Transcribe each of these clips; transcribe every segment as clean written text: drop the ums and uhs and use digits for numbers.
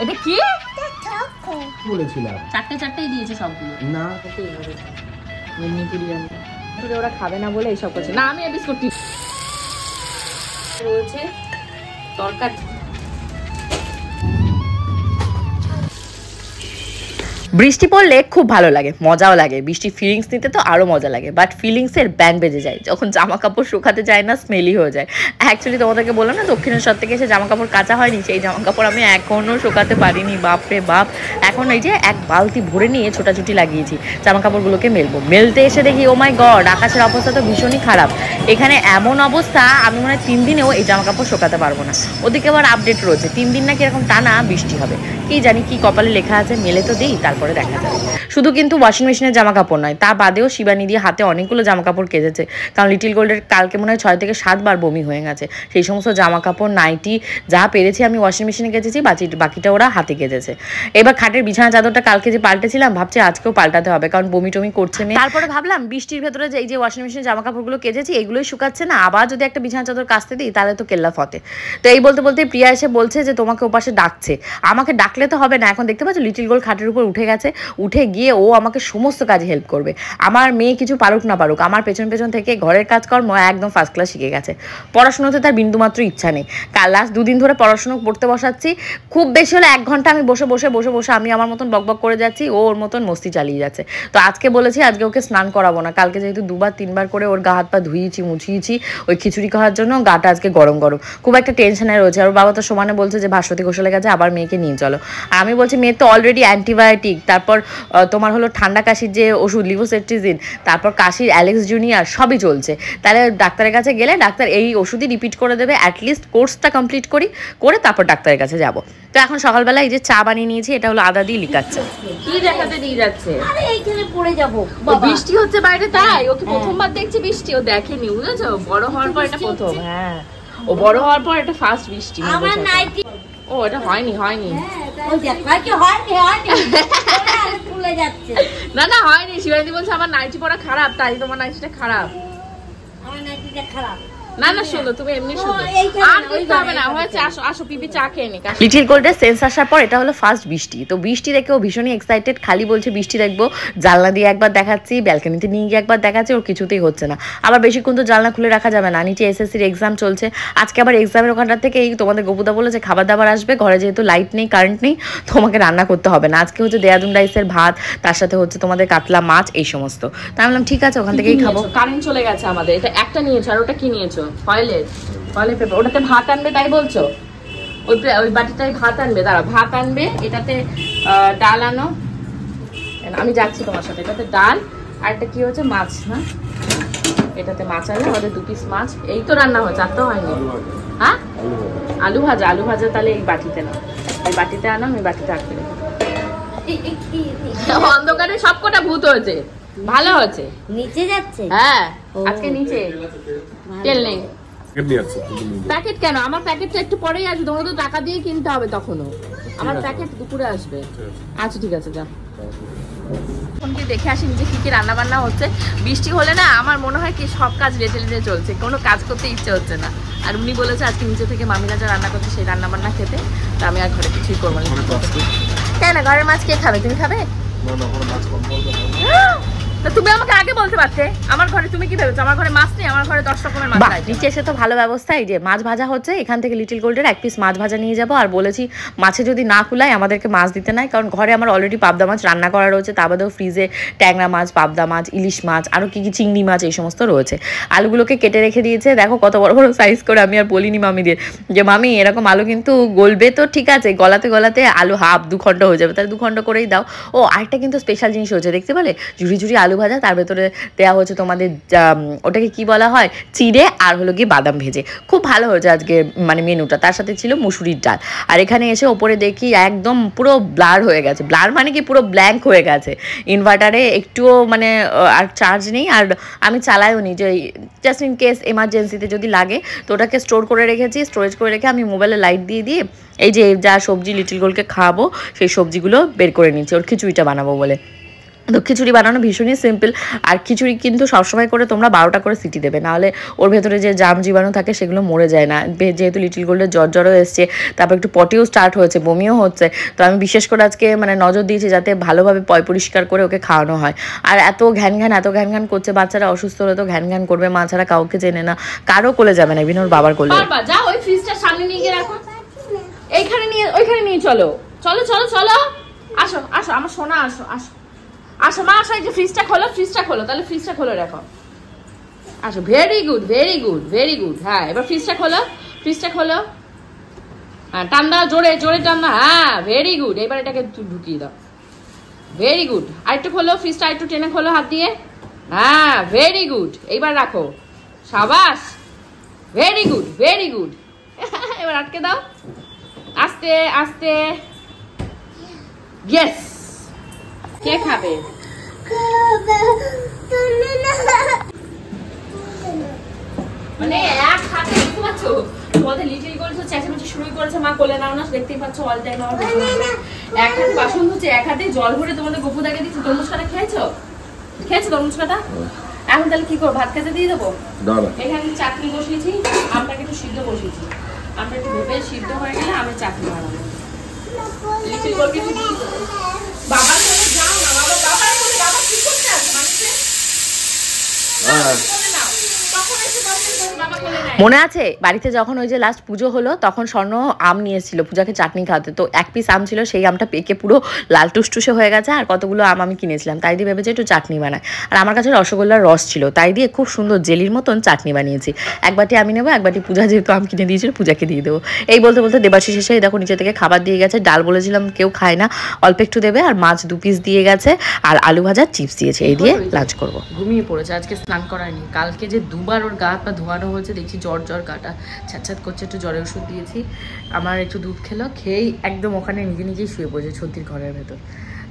এটা কি বলেছিলাম? চারটেই দিয়েছে সবগুলো। না ওরা খাবে না বলে এইসব করছে। না আমি বিস্কুট রয়েছে তরকারি। বৃষ্টি পড়লে খুব ভালো লাগে, মজাও লাগে। বৃষ্টি ফিলিংস নিতে তো আরো মজা লাগে, বাট ফিলিংসের ব্যান্ড বেজে যায় যখন জামা কাপড় শুকাতে যায় না, স্মেলি হয়ে যায়। অ্যাকচুয়ালি তোমাদেরকে বললাম না দক্ষিণেশ্বর থেকে এসে জামা কাপড় কাচা হয়নি, সেই জামা কাপড় আমি এখনো শুকাতে পারিনি। বাপরে বাপ, এখন এই যে এক বালতি ভরে নিয়ে ছোটাছুটি লাগিয়েছি জামা কাপড়গুলোকে মেলবো। মেলতে এসে দেখি ও মাই গড, আকাশের অবস্থা তো ভীষণই খারাপ। এখানে এমন অবস্থা, আমি মনে হয় 3 দিনেও এই জামা কাপড় শুকাতে পারবো না। ওদিকে আবার আপডেট রয়েছে 3 দিন নাকি এরকম টানা বৃষ্টি হবে। কি জানি কি কপালে লেখা আছে, মেলে তো দিই তারপরে দেখা যাবে। শুধু কিন্তু ওয়াশিং মেশিনের জামা কাপড় নয়, তা বাদেও শিবানী দিয়ে হাতে অনেকগুলো জামা কাপড় কেচেছে। কারণ লিটিল গোল্ডের কালকে মনে হয় 6 থেকে 7 বার বমি হয়ে গেছে। সেই সমস্ত জামা কাপড় নাইটি যা পেরেছি আমি ওয়াশিং মেশিনে কেচেছি, বাকিটা ওরা হাতে কেচেছে। এবার খাটের বিছানা চাদরটা কালকে যে পাল্টেছিলাম, ভাবছি আজকেও পাল্টাতে হবে, কারণ বমি টমি করছে মেয়ে। তারপরে ভাবলাম বৃষ্টির ভেতরে যে এই যে ওয়াশিং মেশিনের জামা কাপড়গুলো কেচেছি এগুলোই শুকাচ্ছে না, আবার যদি একটা বিছানা চাদর কাচতে দিই তাহলে তো কেল্লা ফতে। তো এই বলতে বলতে প্রিয়া এসে বলছে যে তোমাকে ওপাশে ডাকছে। আমাকে ডাকলে তো হবে না, এখন দেখতে পাচ্ছ লিটিল গোল্ড খাটের উপর উঠে গেছে। উঠে গিয়ে ও আমাকে সমস্ত কাজে হেল্প করবে। আমার মেয়ে কিছু পারুক না পারুক, আমার পেছন পেছন থেকে ঘরের কাজকর্ম একদম ফার্স্ট ক্লাস শিখে গেছে। পড়াশোনাতে তার বিন্দুমাত্র ইচ্ছা নেই। কাল লাস্ট 2 দিন ধরে পড়াশোনা পড়তে বসাচ্ছি, খুব বেশি হলে 1 ঘন্টা আমি বসে আমি আমার মতন বকবক করে যাচ্ছি, ও ওর মতন মস্তি চালিয়ে যাচ্ছে। তো আজকে বলেছি আজকে ওকে স্নান করাবো না, কালকে যেহেতু 2-3 বার করে ওর গা হাত পা ধুইয়েছি মুছিয়েছি ওই খিচুড়ি খাওয়ার জন্য, গাটা আজকে গরম খুব একটা টেনশনে রয়েছে। আর বাবা তো সমানে বলছে যে ভাস্বতী ঘোষালের কাছে আবার মেয়েকে নিয়ে চলো। আর আমি বলছি মেয়ের তো অলরেডি অ্যান্টিবায়োটিক, তারপর তোমার হলো ঠান্ডা কাশির যে ওষুধ লিভোসেট্রিজিন, তারপর কাশির অ্যালেক্স জুনিয়র সবই চলছে। তাহলে ডাক্তারের কাছে গেলে ডাক্তার এই ওষুধই রিপিট করে দেবে, অ্যাটলিস্ট কোর্সটা কমপ্লিট করে তারপর ডাক্তারের কাছে যাব। তো এখন সকালবেলা এই যে চা বানিয়ে নিয়েছি, এটা হলো আদা দিয়ে লিকাচ্ছে। কি দেখাতে দিয়ে যাচ্ছে? আরে এইখানে পড়ে যাব, বৃষ্টি হচ্ছে বাইরে তাই ওকে প্রথমবার দেখছি বৃষ্টি, ও দেখেনি বুঝেছো, বড় হওয়ার পর এটা প্রথম। হ্যাঁ ও বড় হওয়ার পর এটা ফার্স্ট বৃষ্টি। আমার নাইটি ও এটা হয়নি না হয়নি। শিবানী বলছে আমার নাইটি পরা খারাপ, তাই তোমার নাইটিটা খারাপ। আমার নাইটিটা খারাপ না সুন্দর, তুমি এমনি সুন্দর। আর দেখতে হবে না, হয়েছে আসো আসো পিপি চা খেয়ে নি। লিটিল গোল্ডের সেন্স আসার পর এটা হলো ফার্স্ট বৃষ্টি। তো বৃষ্টি দেখে ও ভীষণই এক্সাইটেড, খালি বলছে বৃষ্টি দেখবো। জানলা দিয়ে একবার দেখাচ্ছি, ব্যালকনিতে নিয়ে গিয়ে একবার দেখাচ্ছি, ওর কিছুতেই হচ্ছে না। আবার বেশিক্ষণ তো জানলা খুলে রাখা যাবে না, নিচে এসএসসির এক্সাম চলছে। আজকে আবার এক্সামের ওখানটা থেকে এই তোমাদের গোপুদা বলে যে খাবার দাবার আসবে, ঘরে যেহেতু লাইট নেই কারেন্ট নেই তোমাকে রান্না করতে হবে না। আজকে হচ্ছে দেয়াদুন রাইসের ভাত, তার সাথে হচ্ছে তোমাদের কাতলা মাছ এই সমস্ত। তাই বললাম ঠিক আছে ওখান থেকেই খাবো। কারেন্ট চলে গেছে আমাদের, এটা একটা নিয়েছো আর ওটা কি নিয়েছো? ফয়েলের পেপার, ওটাতে ভাত আনবে তাই বলছো? ওই বাটিটাই ভাত আনবে, দাঁড়া ভাত আনবে, এটাতে ডাল আনো। আমি যাচ্ছি তোমার সাথে। এটাতে ডাল আর একটা কি হচ্ছে মাছ, না এটাতে মাছ আনলে আমাদের 2 পিস মাছ। এই তো রান্না হচ্ছে, আর তো হয়নি। হ্যাঁ আলু ভাজা তাহলে এই বাটিতে না, এই বাটিতে আনো, আমি বাটিতে রাখতে। অন্ধকারে সবকটা ভূত হয়েছে, ভালো হচ্ছে। নিচে যাচ্ছে? হ্যাঁ আজকে নিচে তেল নেই। প্যাকেট কেন? আমার প্যাকেটটা একটু পরেই আসবে, তোমাকে তো টাকা দিয়ে কিনতে হবে তখনও। আমার প্যাকেট দুপুরে আসবে। আচ্ছা ঠিক আছে যা। এখন কি দেখে আসি নিচে কি কি রান্না বান্না হচ্ছে। বৃষ্টি হলে না আমার মনে হয় কি সব কাজ রেটে চলছে, কোনো কাজ করতে ইচ্ছে হচ্ছে না। আর উনি বলেছে আজকে নিচে থেকে মামিরা যা রান্না করছে সেই রান্না বান্না খেতে, তা আমি আর ঘরে কিছুই করবো না। কেন ঘরের মাছ কে খাবে? তুমি খাবে? তুমি আমাকে আগে বলতে পারতে। আমার ঘরে তুমি কি ভেবেছো আমার ঘরে মাছ নেই? আমার ঘরে 10 রকমের মাছ আছে। নিচে এসে তো ভালো ব্যবস্থা, এই যে মাছ ভাজা হচ্ছে, এখান থেকে লিটিল গোল্ডের 1 পিস মাছ ভাজা নিয়ে যাবো। আর বলেছি মাছে যদি না কুলায় আমাদেরকে মাছ দিতে নাই, কারণ ঘরে আমার অলরেডি পাবদা মাছ রান্না করা রয়েছে, তা বাদেও ফ্রিজে ট্যাংরা মাছ, পাবদা মাছ, ইলিশ মাছ, আরও কি কি চিংড়ি মাছ এই সমস্ত রয়েছে। আলুগুলোকে কেটে রেখে দিয়েছে, দেখো কত বড় বড় সাইজ করে। আমি আর বলিনি মামিদের যে মামি এরকম আলু কিন্তু গলবে তো ঠিক আছে, গলাতে আলু হাফ 2 খণ্ড হয়ে যাবে, তাহলে 2 খণ্ড করেই দাও। ও আরেকটা কিন্তু স্পেশাল জিনিস হচ্ছে দেখতে পেলে, ঝুড়ি আলু ভাজা, তার ভেতরে দেওয়া হচ্ছে তোমাদের ওটাকে কি বলা হয়, চিড়ে, আর হলো গিয়ে বাদাম ভেজে। খুব ভালো হয়েছে আজকে মানে মেনুটা। তার সাথে ছিল মুসুরির ডাল। আর এখানে এসে ওপরে দেখি একদম পুরো ব্লার হয়ে গেছে, ব্লার মানে কি পুরো ব্ল্যাঙ্ক হয়ে গেছে। ইনভার্টারে একটুও মানে আর চার্জ নেই, আর আমি চালাইও নি, যে জাস্ট ইন কেস এমার্জেন্সিতে যদি লাগে। তো ওটাকে স্টোরেজ করে রেখে আমি মোবাইলে লাইট দিয়ে এই যে যা সবজি লিটিল গোল্ডকে খাওয়াবো সেই সবজিগুলো বের করে নিচ্ছি ওর খিচুড়িটা বানাবো বলে। তো খিচুড়ি বানানো ভীষণই সিম্পল। আর খিচুড়ি কিন্তু সবসময় করে তোমরা 12টা করে সিটি দেবে, নাহলে ওর ভেতরে যে জাম জীবাণু থাকে সেগুলো মরে যায় না। যেহেতু লিটিল গোল্ডের জ্বরও এসছে, তারপর একটু পটিও স্টার্ট হয়েছে, বমিও হচ্ছে, তো আমি বিশেষ করে আজকে মানে নজর দিয়েছি যাতে ভালোভাবে পরিষ্কার করে ওকে খাওয়ানো হয়। আর এত ঘ্যান ঘ্যান করছে, বাচ্চারা অসুস্থ হলে তো ঘ্যান করবে, মা ছাড়া কাউকে চেনে না, কারো কোলে যাবে না, ইভিন ওর বাবার কোলে। যা ওই ফ্রিজটা সামনে নিয়ে গিয়ে রাখো, এইখানে নিয়ে ওইখানে নিয়ে চলো চলো চলো চলো, আসো আসো আমার সোনা, আসো আসো আসো মা, আসো। এই যে ফ্রিজটা খোলো, তাহলে ফ্রিজটা খোলো রাখো, আসো। Very good very good very good. হ্যাঁ এবার ফ্রিজটা খোলো, হ্যাঁ টান দাও, জোরে জোরে টান দাও, হ্যাঁ ভেরি গুড। এবার এটাকে ঢুকিয়ে দাও, ভেরি গুড। আরেকটু খোলো ফ্রিজটা, আরেকটু টেনে খোলো হাত দিয়ে, হ্যাঁ ভেরি গুড। এইবার রাখো, সাবাস, ভেরি গুড ভেরি গুড। এবার আটকে দাও, আস্তে আস্তে, ইয়েস। কে খাবে? মানে এক হাতে দেখতে পাচ্ছ তোমাদের লিটল গোল্ড তো চেঁচামেচি শুরু করেছে, মা কোলে নাও না, দেখতেই পাচ্ছ অল টাইম আমার এক হাতে বাসন ধুচ্ছে, এক হাতে জল ভরে তোমাদের গপু দাগে দিচ্ছে। তরমুজ কাটা খেয়েছো তরমুজ কাটা? এখন তাহলে কি করবো, ভাত খেতে দিয়ে দেবো? এখানে চাটনি বসিয়েছি, আমটাকে একটু সিদ্ধ বসিয়েছি, আমটা একটু ভেবে সিদ্ধ হয়ে গেলে আমি চাটনি বানাবো। লিটল গোল্ডকে বাবার কোলে যাও না, বাবার কোলে, বাবা কি করতে আছে মানুষে? মনে আছে বাড়িতে যখন ওই যে লাস্ট পুজো হলো তখন স্বর্ণ আম নিয়ে এসেছিল পূজাকে চাটনি খাওয়াতে, তো এক পিস আম ছিল, সেই আমটা পেকে পুরো লাল টুসটুসে হয়ে গেছে, আর কতগুলো আম আমি কিনেছিলাম, তাই দিয়ে ভেবেছে একটু চাটনি বানায়। আর আমার কাছে রসগোল্লার রস ছিল, তাই দিয়ে খুব সুন্দর জেলির মতন চাটনি বানিয়েছি। এক বাটি আমি নেবো, এক বাটি পূজা যেহেতু আম কিনে দিয়েছিল পূজাকে দিয়ে দেবো। এই বলতে বলতে দেবাশিস এসে দেখো নিচে থেকে খাবার দিয়ে গেছে। ডাল বলেছিলাম কেউ খায় না, অল্প একটু দেবে, আর মাছ 2 পিস দিয়ে গেছে, আর আলু ভাজার চিপস দিয়েছে। এই দিয়ে লাঞ্চ করবো। ঘুমিয়ে পড়েছে, আজকে স্নান করায়নি, কালকে যে দুবার ওর গা পা ধোয়ানো হয়েছে, দেখছি জ্বর গাটা ছ্যাঁত করছে, একটু জ্বরের ওষুধ দিয়েছি। আমার একটু দুধ খেয়েই একদম ওখানে নিজেই শুয়ে পড়েছে ছত্রির ঘরের ভেতর।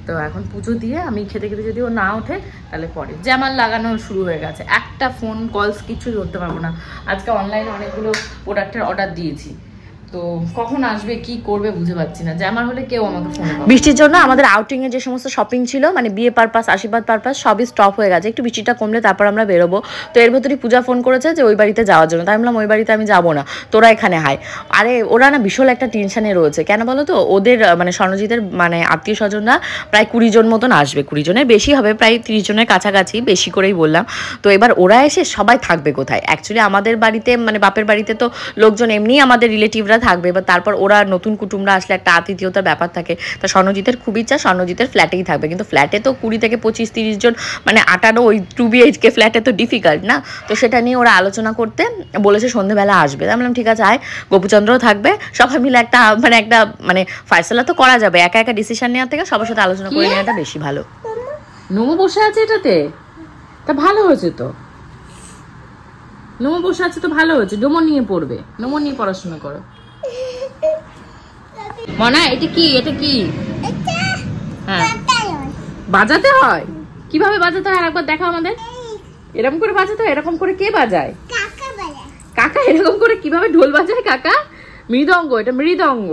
তো এখন পুজো দিয়ে আমি খেতে যদি ও না ওঠে তাহলে পরে যে আমার লাগানো শুরু হয়ে গেছে, একটা ফোন কলস কিছু ধরতে পারবো না। আজকে অনলাইনে অনেকগুলো প্রোডাক্টের অর্ডার দিয়েছি, তো কখন আসবে কি করবে বুঝে পাচ্ছি না। যে আমার হলে কেউ আমাকে ফোন করে। বৃষ্টির জন্য আমাদের আউটিং এর যে সমস্ত শপিং ছিল, মানে বিয়ে পারপাস, আশীর্বাদ পারপাস, সবই স্টপ হয়ে গেছে। একটু বৃষ্টিটা কমলে তারপর আমরা বেরোবো। তো এর ভেতরেই পূজা ফোন করেছে যে ওই বাড়িতে যাওয়ার জন্য, তাই বললাম ওই বাড়িতে আমি যাবো না, তোরা এখানে হাই। আরে ওরা না বিশাল একটা টেনশনে রয়েছে, কেন বলো তো, ওদের মানে স্বর্ণজিতের মানে আত্মীয় স্বজনরা প্রায় 20 জন মতন আসবে, 20 জনের বেশি হবে, প্রায় 30 জনের কাছাকাছি, বেশি করেই বললাম। তো এবার ওরা এসে সবাই থাকবে কোথায়? অ্যাকচুয়ালি আমাদের বাড়িতে মানে বাপের বাড়িতে তো লোকজন এমনি আমাদের রিলেটিভরা থাকবে, এবার তারপর ওরা নতুন কুটুমরা আসলে একটা আতিথেয়তার ব্যাপার থাকে। তা স্বর্ণজিতের খুব ইচ্ছা স্বর্ণজিতের ফ্ল্যাটেই থাকবে, কিন্তু ফ্ল্যাটে তো 20 থেকে 25-30 জন মানে আটানো ওই 2 BHK ফ্ল্যাটে তো ডিফিকাল্ট না। তো সেটা নিয়ে ওরা আলোচনা করতে বলেছে সন্ধ্যেবেলা আসবে। আমি বললাম ঠিক আছে আয়, গোপুচন্দ্রও থাকবে, সবাই মিলে একটা মানে ফয়সালা তো করা যাবে, একা একা ডিসিশন নেওয়ার থেকে সবার সাথে আলোচনা করে নেওয়াটা বেশি ভালো। নোমো বসে আছে এটাতে, তা ভালো হয়েছে তো, নোমো বসে আছে তো ভালো হয়েছে, ডোমো নিয়ে পড়বে, নোমো নিয়ে পড়াশোনা করো। মনা এটা কি হ্যাঁ বাজাতে হয়, কিভাবে বাজাতে হয় একবার দেখো আমাদের। এরকম করে বাজাতে হয়? এরকম করে কে বাজায়? কাকা এরকম করে কিভাবে ঢোল বাজায় কাকা? মৃদঙ্গ, এটা মৃদঙ্গ।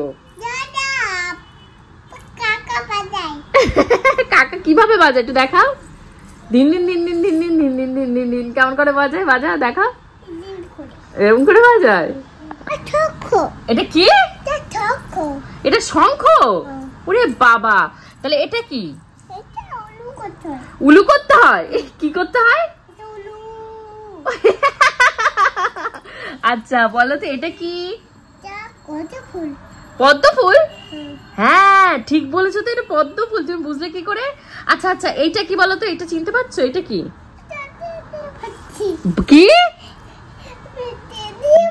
কাকা কিভাবে বাজায় একটু দেখাও। দিন দিন দিন দিন দিন দিন দিন দিন দিন দিন দিন কেমন করে বাজায়, দেখাও। এরকম করে বাজায়। এটা কি? এটা শঙ্খ? ওরে বাবা, তাহলে এটা কি? উলু করতে হয়? কি করতে হয়? আচ্ছা বলো তো এটা কি? পদ্ম ফুল? হ্যাঁ ঠিক বলেছো তো, এটা পদ্ম ফুল। তুমি বুঝলে কি করে? আচ্ছা আচ্ছা এইটা কি বলো তো, এটা চিনতে পারছো? এটা কি? কি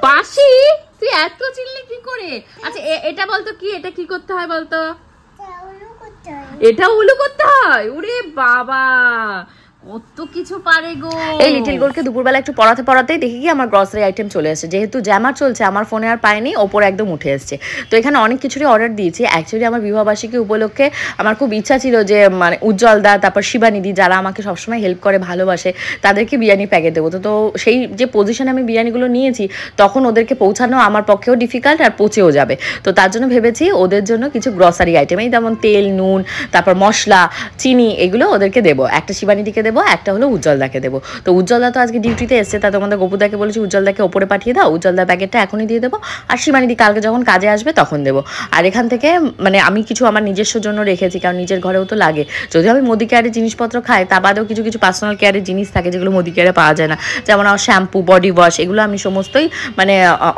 বাঁশি? তুই এত চিনলি কি করে? আচ্ছা এটা বলতো কি, এটা কি করতে হয় বলতো? এটা উলু করতে হয়? ওরে বাবা, কত কিছু পারে গো। এই লিটল গোলকে দুপুরবেলা একটু পড়াতেই দেখি কি আমার গ্রসারি আইটেম চলে এসেছে। যেহেতু জ্যামার চলছে আমার ফোনে আর পাইনি, ওপরে একদম উঠে এসছে। তো এখানে অনেক কিছুরই অর্ডার দিয়েছি। অ্যাকচুয়ালি আমার বিবাহবার্ষিকী উপলক্ষে আমার খুব ইচ্ছা ছিল যে মানে উজ্জ্বল দা, তারপর শিবানিদি, যারা আমাকে সবসময় হেল্প করে ভালোবাসে, তাদেরকে বিরিয়ানি প্যাকেট দেবো। তো সেই যে পজিশনে আমি বিরিয়ানিগুলো নিয়েছি, তখন ওদেরকে পৌঁছানো আমার পক্ষেও ডিফিকাল্ট আর পচেও যাবে। তো তার জন্য ভেবেছি ওদের জন্য কিছু গ্রসারি আইটেম, এই যেমন তেল, নুন, তারপর মশলা, চিনি, এগুলো ওদেরকে দেবো। একটা শিবানিদিকে দেবো, একটা হলো উজ্জ্বলদাকে দেবো। তো উজ্জ্বলদা তো আজকে ডিউটিতে এসছে, তা তোমাদের গোপুদাকে বলেছি উজ্জ্বলদাকে ওপরে পাঠিয়ে দাও, উজ্জ্বলদার প্যাকেটটা এখনই দিয়ে দেবো, আর শিবানিদি কালকে যখন কাজে আসবে তখন দেবো। আর এখান থেকে মানে আমি কিছু আমার নিজস্ব জন্য রেখেছি, কারণ নিজের ঘরেও তো লাগে। যদিও আমি মোদি কেয়ারের জিনিসপত্র খাই, তা বাদেও কিছু কিছু পার্সোনাল কেয়ারের জিনিস থাকে যেগুলো মোদি কেয়ারে পাওয়া যায় না, যেমন আমার শ্যাম্পু, বডি ওয়াশ, এগুলো আমি সমস্তই মানে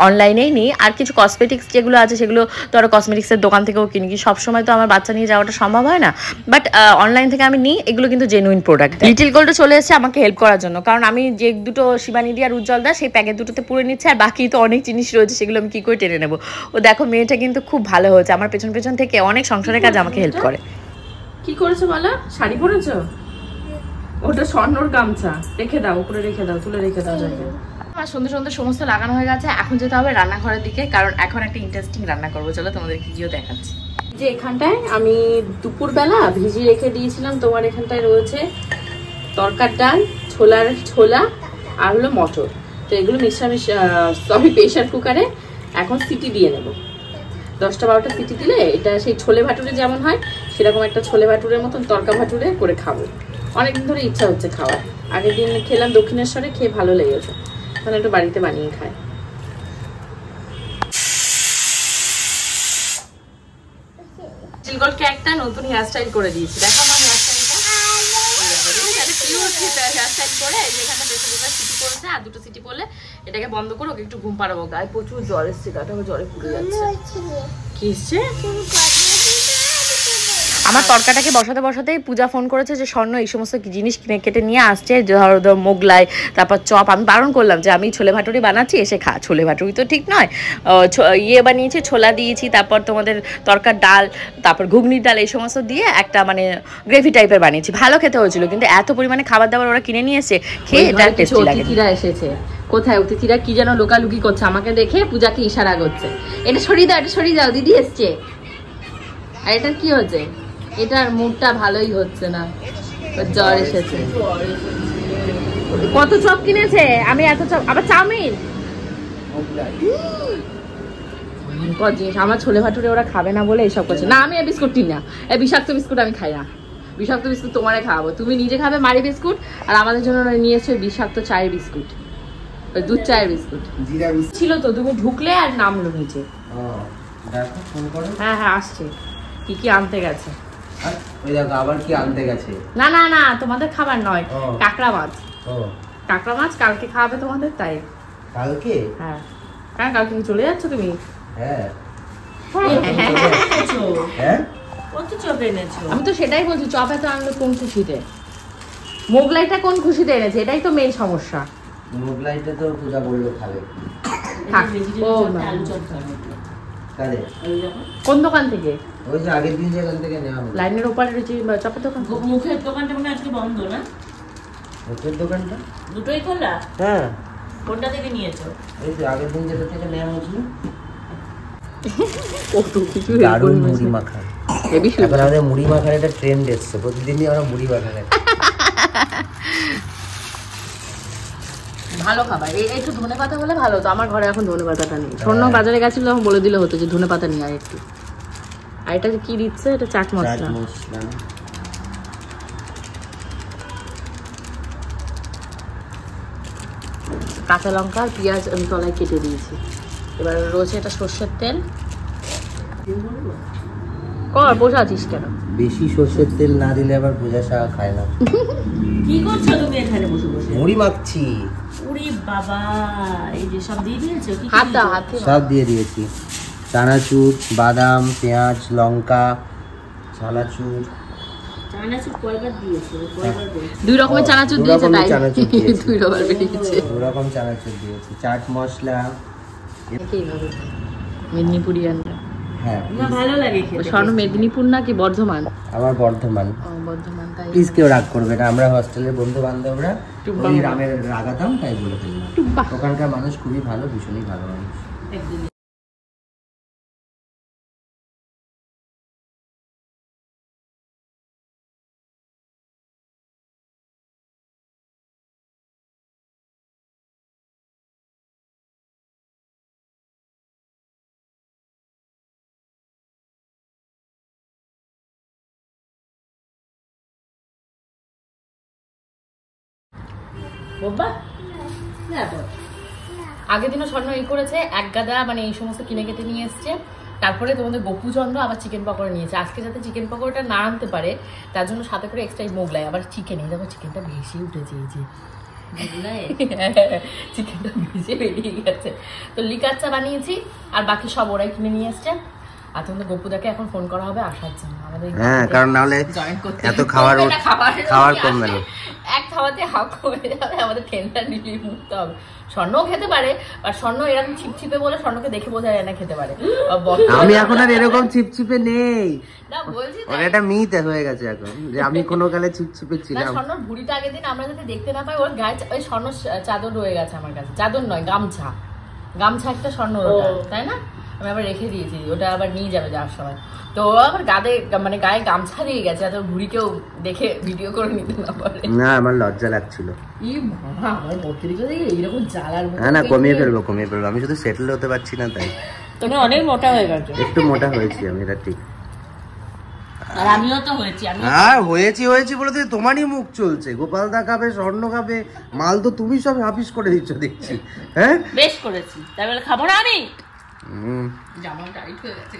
অনলাইনেই নিই। আর কিছু কসমেটিক্স যেগুলো আছে সেগুলো তো আরও কসমেটিক্সের দোকান থেকেও কিনি, কি সবসময় তো আমার বাচ্চা নিয়ে যাওয়াটা সম্ভব হয় না, বাট অনলাইন থেকে আমি নিই। এগুলো কিন্তু জেনুইন প্রোডাক্ট। লিটল গোল্ড চলে এসেছে আমাকে হেল্প করার জন্য, কারণ আমি যে দুটো শিবানিদি আর উজ্জ্বলদা সেই প্যাকেট দুটোতে পুরে নিচ্ছে, আর বাকি তো অনেক জিনিস রয়েছে, সেগুলো আমি কি করে টেনে নেবো। ও দেখো মেয়েটা কিন্তু খুব ভালো হয়েছে, আমার পেছন পেছন থেকে অনেক সংসারের কাজ আমাকে হেল্প করে। কি করেছো বলো? শাড়ি পরেছো? ওটা স্বর্ণর গামছা। রেখে দাও, উপরে রেখে দাও, তুলে রেখে দাও জায়গায়। আমার সুন্দর সুন্দর সমস্ত লাগানো হয়ে গেছে। এখন যেতে হবে রান্নাঘরের দিকে, কারণ এখন একটা ইন্টারেস্টিং রান্না করবো। চলো তোমাদের গিয়েও দেখাচ্ছি। যে এখানটায় আমি দুপুরবেলা ভিজিয়ে রেখে দিয়েছিলাম, তোমার এখানটায় রয়েছে তরকার ডাল, ছোলা আর হলো মটর। তো এগুলো আমি প্রেশার কুকারে এখন সিটি দিয়ে নেব। 10-12টা সিটি দিলে এটা সেই ছোলে ভাটুরে যেমন হয়, সেরকম একটা ছোলে ভাটুরের মতন তরকা ভাটুরে করে খাবো। অনেকদিন ধরে ইচ্ছা হচ্ছে খাওয়ার। আগের দিন খেলাম দক্ষিণেশ্বরে, খেয়ে ভালো লেগেছে, মানে একটু বাড়িতে বানিয়ে খায়। চিলগোলকে একটা নতুন হেয়ারস্টাইল করে দিয়েছি। দেখো আমার হেয়ারস্টাইলটা, হেয়ারস্টাইল করে এই যে এখানে প্রেসার কুকার সিটি করেছে, আর দুটো সিটি করলে এটাকে বন্ধ করে ওকে একটু ঘুম পাড়াবো। গায়ে প্রচুর জ্বর এসছে, গাটা জ্বরে পুড়ে যাচ্ছে। কি এসছে? আমার তরকাটাকে বসাতেই পূজা ফোন করেছে যে স্বর্ণ এই সমস্ত জিনিস কিনে কেটে নিয়ে আসছে, ধরো মোগলাই, তারপর চপ। আমি বারণ করলাম যে আমি ছোলে ভাটুরি বানাচ্ছি, এসে খা। ছোলে ভাটুরি তো ঠিক নয়, বানিয়েছি, ছোলা দিয়েছি, তারপর তোমাদের তরকার ডাল, তারপর ঘুগনির ডাল, এই সমস্ত দিয়ে একটা মানে গ্রেভি টাইপের বানিয়েছি। ভালো খেতে হয়েছিল, কিন্তু এত পরিমাণে খাবার দাবার ওরা কিনে নিয়ে এসে খেয়ে এটা টেস্টি লাগে। অতিথিরা এসেছে, কোথায় অতিথিরা কি যেন লোকালুকি করছে, আমাকে দেখে পূজাকে ইশারা করছে, এটা সরিয়ে দাও, এটা সরিয়ে দাও, দিদি এসছে। আর এটা কি হচ্ছে? এটার মুডটা ভালোই হচ্ছে না, জ্বর এসেছে। কত চপ কিনেছে? আমি এত চপ, আবার চাউমিন, জিনিস। আমার ছোলে ভাটুরে ওরা খাবে না বলে এইসব করছে। না, আমি এই বিস্কুট কিনি না, এই বিষাক্ত বিস্কুট আমি খাই না। বিষাক্ত বিস্কুট তোমারে খাওয়াবো, তুমি নিজে খাবে মারি বিস্কুট, আর আমাদের জন্য নিয়েছো বিষাক্ত চায়ের বিস্কুট, ওই দুধ চায়ের বিস্কুট ছিল। তো তুমি ঢুকলে আর নামলো নিচে। হ্যাঁ হ্যাঁ আসছে, কি কি আনতে গেছে। আবার কি আনতে গেছে? না না না, তোমাদের খাবার নয়, কাঁকড়া মাছ। কাঁকড়া মাছ কালকে খাওয়াবে তোমাদের, তাই। কালকে? হ্যাঁ, কারণ কালকে চলে যাচ্ছ তুমি। হ্যাঁ, কত চপ এনেছো? আমি তো সেটাই বলছি, চপ এত আনলো কোন খুশিতে? মোগলাইটা কোন খুশিতে এনেছে, এটাই তো মেইন সমস্যা। মোগলাইটা তো পূজা বললো খাবে। কোন দোকান থেকে? ওই যে আগের দিন যেখান থেকে নেওয়া হলো, লাইনের ওপারে রয়েছে চপের দোকান। মুখের দোকানটা মনে আজকে বন্ধ না? মুখের দোকানটা দুটোই খোলা? হ্যাঁ। কোনটা থেকে নিয়েছো? এই যে আগের দিন যেটা থেকে নেওয়া হয়েছিল। কত কিছু দারুণ মুড়ি মাখা। এখন আমাদের মুড়ি মাখার একটা ট্রেন্ড এসছে, প্রতিদিনই আমরা মুড়ি মাখা খাই। ভালো খাবার। একটু ধনে পাতা হলে ভালো হতো, আমার ঘরে এখন ধনে পাতাটা নেই। স্বর্ণ বাজারে গেছিল, তখন বলে দিলে হতো যে ধনে পাতা নিয়ে আয় একটু। আর এটা কি দিচ্ছে? এটা চাট মশলা। কাঁচা লঙ্কা আর পেঁয়াজ আমি তলায় কেটে দিয়েছি। এবার রয়েছে এটা সর্ষের তেল। বসে আছিস কেন? বেশি সর্ষের তেল না দিলে আবার পূজা শাক খায় না। কি করছো তুমি এখানে বসে বসে? মুড়ি মাখছি। উড়ি বাবা, এই যে সব দিয়ে দিয়েছো? কি হাত দাও, হাতে সব দিয়ে দিয়েছি। চানাচুর, বাদাম, পেঁয়াজ, লঙ্কা, চানাচুর। চানাচুর কয়বার দিয়েছো? কয়বার দিয়েছো? দুই রকমের চানাচুর দিয়েছে, তাই দুই রকম বেরিয়েছে। দু রকম চানাচুর দিয়েছি। চাট মশলা এইভাবে মেদিনীপুরি রান্না। হ্যাঁ না ভালো লাগে খেতে। স্বর্ণ মেদিনীপুর নাকি বর্ধমান? আমার বর্ধমান। বর্ধমান, তাই প্লিজ কেউ রাগ করবে না, আমরা হস্টেলের বন্ধু বান্ধবরা ওই গ্রামের রাগাতাম, তাই বলে ফেললাম। ওখানকার মানুষ খুবই ভালো, ভীষণই ভালো মানুষ। বাবা আগের দিনও স্বর্ণ এই করেছে, এক গাদা মানে এই সমস্ত কিনে কেটে নিয়ে এসছে। তারপরে তোমাদের গোপুচন্দ্র আবার চিকেন পকোড়া নিয়েছে। আজকে যাতে চিকেন পকোড়াটা না আনতে পারে তার জন্য সাথে করে এক্সট্রা মোগলাই, আবার চিকেন। এই দেখো চিকেনটা ভেসে উঠেছে, এই যে চিকেনটা ভেসে বেরিয়ে গেছে। তো লিকাচ্চা বানিয়েছি, আর বাকি সব ওরাই কিনে নিয়ে এসছে। আর তোমাদের গপুদাকে এখন ফোন করা হবে আসার জন্য আমাদের। হ্যাঁ, কারণ নাহলে এত খাবার কমবে না, এক খাওয়াতে হাফ কমে যাবে, আমাদের টেনশন রিলিফ মুক্ত হবে। স্বর্ণও খেতে পারে, আর স্বর্ণ এরকম ছিপছিপে বলে স্বর্ণকে দেখে বোঝা যায় না খেতে পারে। আমি এখন আর এরকম চিপচিপে নেই, না বলছি ওর একটা মিথ হয়ে গেছে এখন যে আমি কোনো কালে চিপচিপে না। ছিলাম। স্বর্ণর ভুড়িটা আগের দিন আমরা যাতে দেখতে না পাই, ওর গায়ে ওই স্বর্ণ চাদর রয়ে গেছে আমার কাছে। চাদর নয়, গামছা, গামছা একটা স্বর্ণ, তাই না? আমি আবার রেখে দিয়েছি, ওটা আবার নিয়ে যাবে যাওয়ার সময়। তো আবার মানে গায়ে গামছা দিয়ে গেছে, এত ভুড়িকেও দেখে ভিডিও করে নিতে না পারে। না, আমার লজ্জা লাগছিল। আমার বত্রিকা দেখে এইরকম জ্বালার মতো। না কমিয়ে ফেলবো। আমি শুধু সেটেল হতে পারছি না, তাই। তুমি অনেক মোটা হয়ে গেছো। একটু মোটা হয়েছি আমি, এটা ঠিক। আর আমিও তো হয়েছি। আর হয়েছি বলে তো তোমারই মুখ চলছে। গোপালদা খাবে, স্বর্ণ খাবে, মাল তো তুমি সব হাফিস করে দিচ্ছ দেখছি। হ্যাঁ, বেশ করেছি, তাই বলে খাবো না আমি? জামা টাইট হয়ে গেছে।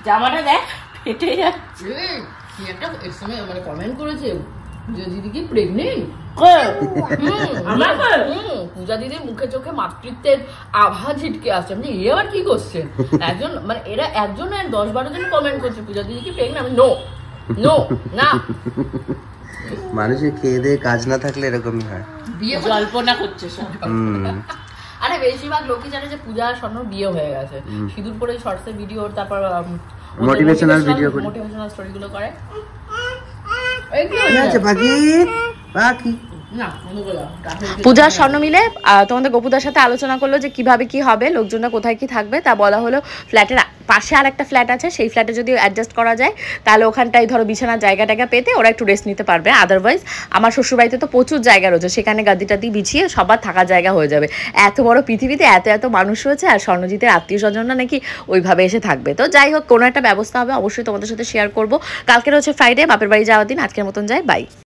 জামাটা দেখ ফেটে যাচ্ছে। কি একটা এর সময় মানে কমেন্ট করেছে, পূজা দিদি কি প্রেগনেন্ট? পূজা দিদির মুখে চোখে মাতৃত্বের আভা ঝিটকে আসছে। আমি এ আবার কি করছেন? একজন মানে এরা একজন 10-12 জন কমেন্ট করছে পূজা দিদি কি প্রেগনেন্ট। আমি নো না। মানুষের খেয়ে দিয়ে কাজ না থাকলে এরকমই হয়, বিয়ে জল্পনা করছে সব। আরে বেশিরভাগ লোকই জানে যে পূজা আর স্বর্ণ বিয়ে হয়ে গেছে। সিঁদুর পরে শর্টসের ভিডিও, তারপর মোটিভেশনাল স্টোরি গুলো করে। পূজার স্বর্ণ মিলে তোমাদের গপুদার সাথে আলোচনা করলো যে কিভাবে কি হবে, লোকজনরা কোথায় কি থাকবে। তা বলা হলো ফ্ল্যাটের পাশে আর একটা ফ্ল্যাট আছে, সেই ফ্ল্যাটে যদি অ্যাডজাস্ট করা যায় তাহলে ওখানটায় ধরো বিছানার জায়গাটাকে পেতে ওরা একটু রেস্ট নিতে পারবে। আদারওয়াইজ আমার শ্বশুরবাড়িতে তো প্রচুর জায়গা রয়েছে, সেখানে গাদিটাদি বিছিয়ে সবার থাকার জায়গা হয়ে যাবে। এত বড় পৃথিবীতে এত মানুষ রয়েছে, আর স্বর্ণজিতের আত্মীয় স্বজনরা নাকি ওইভাবে এসে থাকবে। তো যাই হোক, কোনো একটা ব্যবস্থা হবে, অবশ্যই তোমাদের সাথে শেয়ার করবো। কালকে রয়েছে ফ্রাইডে, বাপের বাড়ি যাওয়ার দিন। আজকের মতন যাই, বাই।